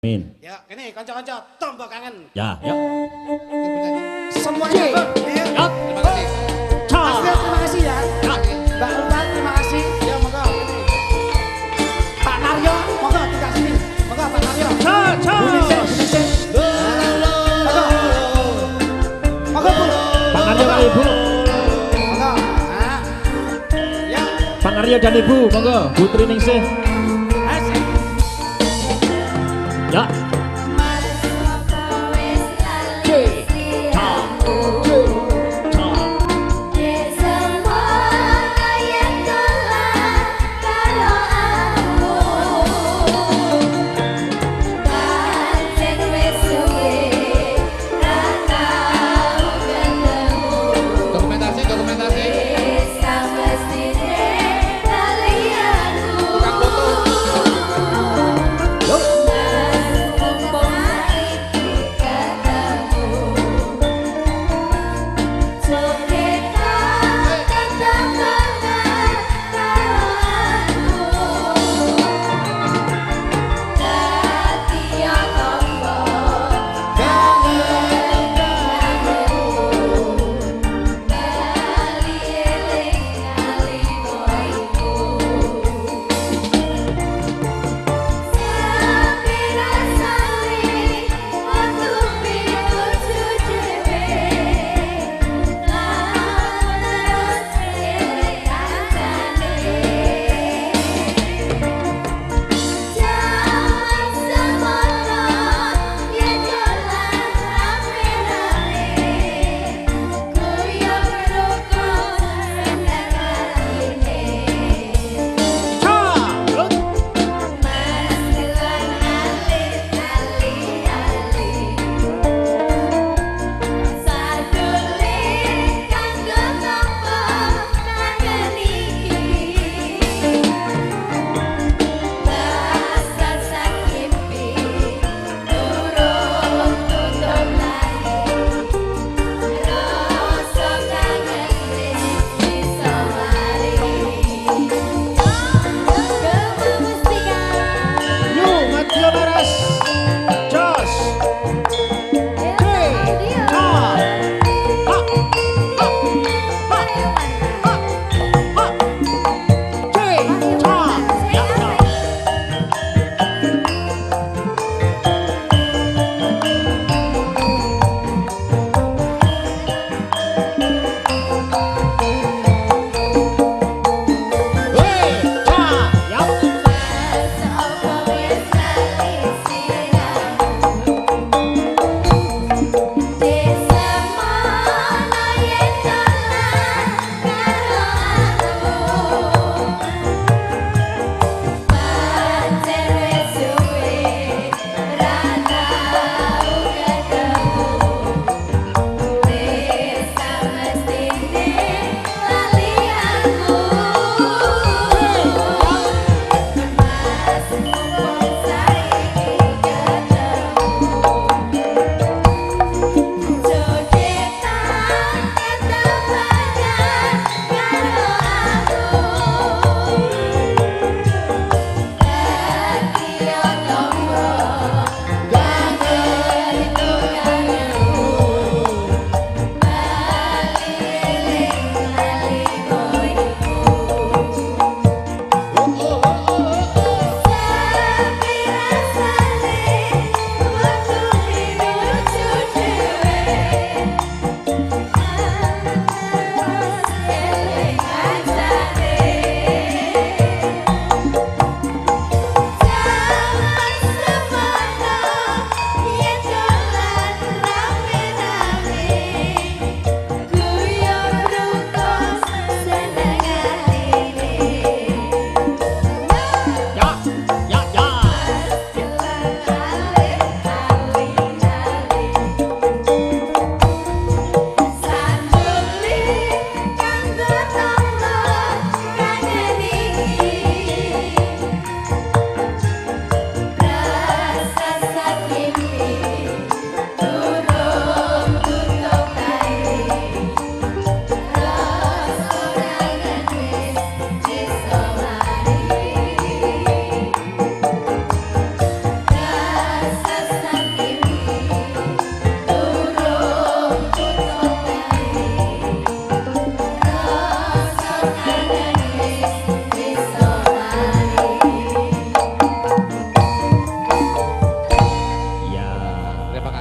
Amin. Ya, ini kanca-kanca tombok kangen. Ya, ya. Semuanya. Ya. Terima kasih. Mas Des, terima kasih ya. Ya. Mbak Ulfa, terima kasih. Ya, monggo. Pak Naryo, monggo tidak sini. Monggo Pak Naryo. Bu Ningsih, Bu Ningsih. Monggo. Monggo Bu. Pak Aryo kali Ibu. Monggo. Nah. Ya. Pak Aryo dan Ibu, monggo. Putri Ningsih. Asik. Ya. Dokumentasi, dokumentasi. Tukang foto.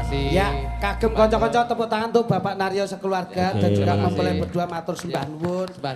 kasih. Ya, kagem kanca-kanca tepuk tangan untuk Bapak Naryo sekeluarga Oke, dan juga terima kasih. mempelai berdua matur sembah nuwun. Sembah